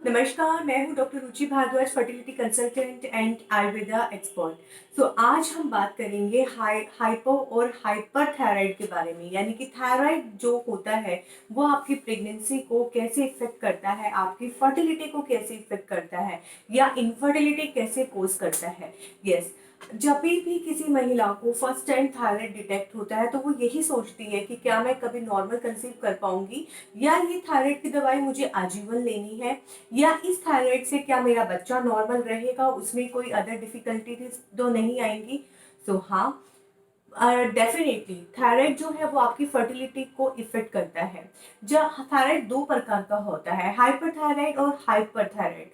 नमस्कार, मैं हूँ doctor Ruchi Bhardwaj, fertility consultant and Ayurveda expert. आज हम बात करेंगे हाइपो और हाइपर थायराइड के बारे में। यानी कि थायराइड जो होता है वो आपकी प्रेगनेंसी को कैसे इफेक्ट करता है, आपकी फर्टिलिटी को कैसे इफेक्ट करता है या इनफर्टिलिटी कैसे कोज करता है। यस, जब भी किसी महिला को फर्स्ट टाइम थायराइड डिटेक्ट होता है तो वो यही सोचती है कि क्या मैं कभी नॉर्मल कंसीव कर पाऊंगी, या ये थायराइड की दवाई मुझे आजीवन लेनी है, या इस थायराइड से क्या मेरा बच्चा नॉर्मल रहेगा, उसमें कोई अदर डिफिकल्टीज तो नहीं आएंगी। हाँ, डेफिनेटली थायराइड जो है वो आपकी फर्टिलिटी को इफेक्ट करता है। जब थायराइड दो प्रकार का होता है, हाइपरथायराइड और हाइपरथायराइड।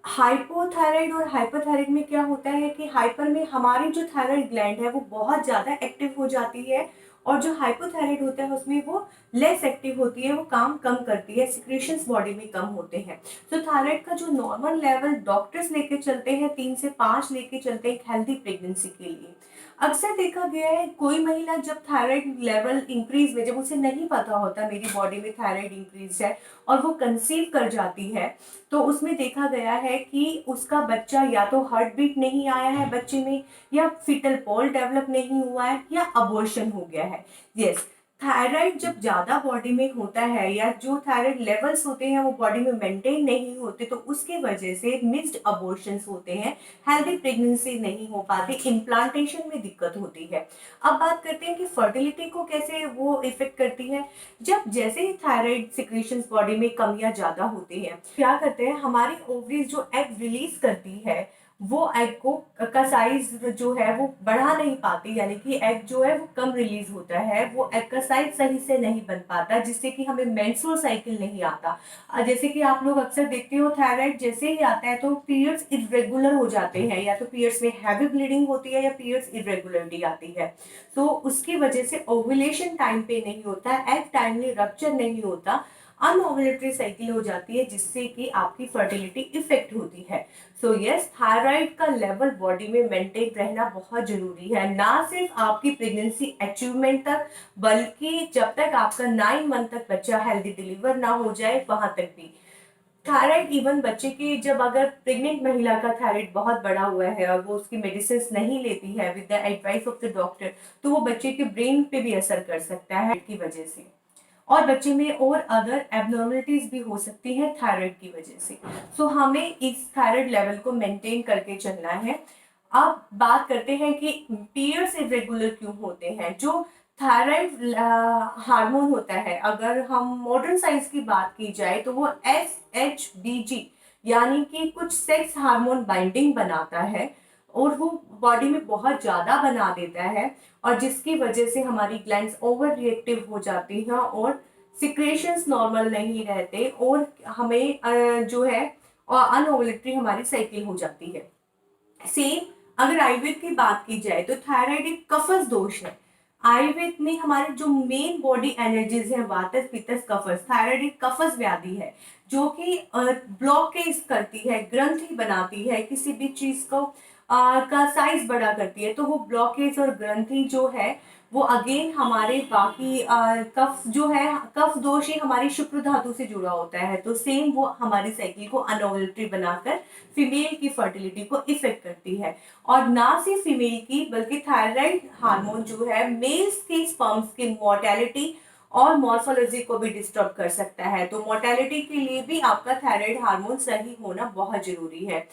हाइपोथायराइड और हाइपरथायराइड में क्या होता है कि हाइपर में हमारी जो थायराइड ग्लैंड है वो बहुत ज्यादा एक्टिव हो जाती है, और जो हाइपोथायराइड होता है उसमें वो लेस एक्टिव होती है, वो काम कम करती है, सिक्रेशंस बॉडी में कम होते हैं। तो थायराइड का जो नॉर्मल लेवल डॉक्टर्स लेके चलते हैं 3 से 5 लेके चलते हैं हेल्दी प्रेगनेंसी के लिए। अक्सर देखा गया है कोई महिला जब थायराइड लेवल इंक्रीज में, जब उसे नहीं पता होता मेरी बॉडी में थायराइड इंक्रीज है और वो कंसीव कर जाती है, तो उसमें देखा गया है कि उसका बच्चा या तो हार्ट बीट नहीं आया है बच्चे में, या फिटल पोल डेवलप नहीं हुआ है, या अबॉर्शन हो गया है। यस, थायराइड जब ज्यादा बॉडी में होता है या जो थायराइड लेवल्स होते हैं वो बॉडी में मेंटेन नहीं होते, तो उसके वजह से मिस्ड अबॉर्शंस होते हैं, हेल्दी प्रेगनेंसी नहीं हो पाती, इम्प्लांटेशन में दिक्कत होती है। अब बात करते हैं कि फर्टिलिटी को कैसे वो इफेक्ट करती है। जब जैसे ही थायराइड सिक्रीशंस बॉडी में कम या ज्यादा होती है, क्या करते हैं हमारी ओवरीज जो एग रिलीज करती है वो एग को का साइज जो है वो बढ़ा नहीं पाती, यानी कि एग जो है वो कम रिलीज होता है, वो एग का साइज सही से नहीं बन पाता, जिससे कि हमें मेंस्ट्रुअल साइकिल नहीं आता। जैसे कि आप लोग अक्सर देखते हो थायराइड जैसे ही आता है तो पीरियड्स इरेगुलर हो जाते हैं, या तो पीरियड्स में हैवी ब्लीडिंग होती है या पीरियड्स इरेगुलरिटी आती है। तो उसकी वजह से ओव्यूलेशन टाइम पे नहीं होता, एग टाइमली रप्चर नहीं होता, अनओव्यूलेटरी साइकिल हो जाती है, जिससे कि आपकी फर्टिलिटी इफेक्ट होती है। यस, थायराइड का लेवल बॉडी में मेंटेन रहना बहुत जरूरी है, ना सिर्फ आपकी प्रेगनेंसी अचीवमेंट तक, बल्कि जब तक आपका 9 मंथ तक बच्चा हेल्दी डिलीवर ना हो जाए वहां तक भी। थायराइड इवन बच्चे की, जब अगर प्रेग्नेंट महिला का थायराइड बहुत बड़ा हुआ है और वो उसकी मेडिसिन नहीं लेती है with the advice of the doctor, तो वो बच्चे के ब्रेन पे भी असर कर सकता है की वजह से, और बच्चे में और अदर एबनॉर्मलिटीज भी हो सकती हैं थायराइड की वजह से। हमें इस थायराइड लेवल को मेंटेन करके चलना है। अब बात करते हैं कि पीरियड्स इरेगुलर क्यों होते हैं। जो थायराइड हार्मोन होता है, अगर हम मॉडर्न साइंस की बात की जाए तो वो SHBG यानी कि कुछ सेक्स हार्मोन बाइंडिंग बनाता है, और वो बॉडी में बहुत ज्यादा बना देता है, और जिसकी वजह से हमारी ग्लैंड्स ओवर रिएक्टिव हो जाती हैं और सिक्रेशंस नॉर्मल नहीं रहते, और हमें जो है अनओवुलेटरी हमारी साइकिल हो जाती है। सेम अगर आयुर्वेद की बात की जाए तो थायराइड एक कफस दोष है। आयुर्वेद में हमारे जो मेन बॉडी एनर्जीज है, वातस पित्तस कफस, थायराइड एक कफस व्याधि है जो कि ब्लॉकेज करती है, ग्रंथि बनाती है, किसी भी चीज को का साइज बड़ा करती है, तो वो ब्लॉकेज और ग्रंथि जो है वो अगेन हमारे बाकी कफ जो है, कफ दोष ही हमारी शुक्र धातु से जुड़ा होता है, तो सेम वो हमारी साइकिल को अनओवुलेटरी बनाकर फीमेल की फर्टिलिटी को इफेक्ट करती है। और ना सिर्फ फीमेल की बल्कि थायराइड हार्मोन जो है मेल्स के स्पर्म्स की मोर्टेलिटी और मॉर्फोलॉजी को भी डिस्टर्ब कर सकता है, तो मोर्टेलिटी के लिए भी आपका थायराइड हार्मोन सही होना बहुत जरूरी है।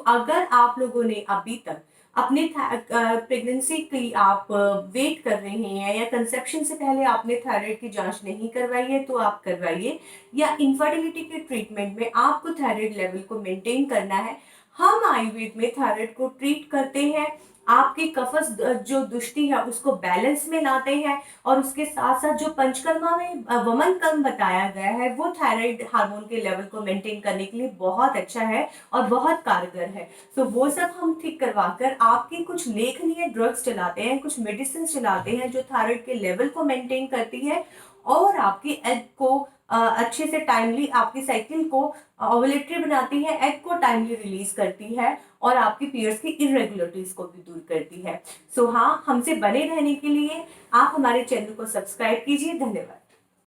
अगर आप लोगों ने अभी तक अपने प्रेगनेंसी की आप वेट कर रहे हैं, या कंसेप्शन से पहले आपने थायराइड की जांच नहीं करवाई है तो आप करवाइए, या इनफर्टिलिटी के ट्रीटमेंट में आपको थायराइड लेवल को मेंटेन करना है। हम आयुर्वेद में थायराइड को ट्रीट करते हैं, आपकी कफस जो दुष्टि है उसको बैलेंस में लाते हैं, और उसके साथ साथ जो पंचकर्मा में वमन कर्म बताया गया है वो थायराइड हार्मोन के लेवल को मेंटेन करने के लिए बहुत अच्छा है और बहुत कारगर है। वो सब हम ठीक करवाकर आपकी कुछ लेखनीय ड्रग्स चलाते हैं, कुछ मेडिसिन चलाते हैं जो थायराइड के लेवल को मेंटेन करती है, और आपके एग को अच्छे से टाइमली आपकी साइकिल को ओवुलेटरी बनाती है, एग को टाइमली रिलीज करती है, और आपकी पीरियड्स की इरेगुलरिटीज को भी दूर करती है। हाँ, हमसे बने रहने के लिए आप हमारे चैनल को सब्सक्राइब कीजिए। धन्यवाद।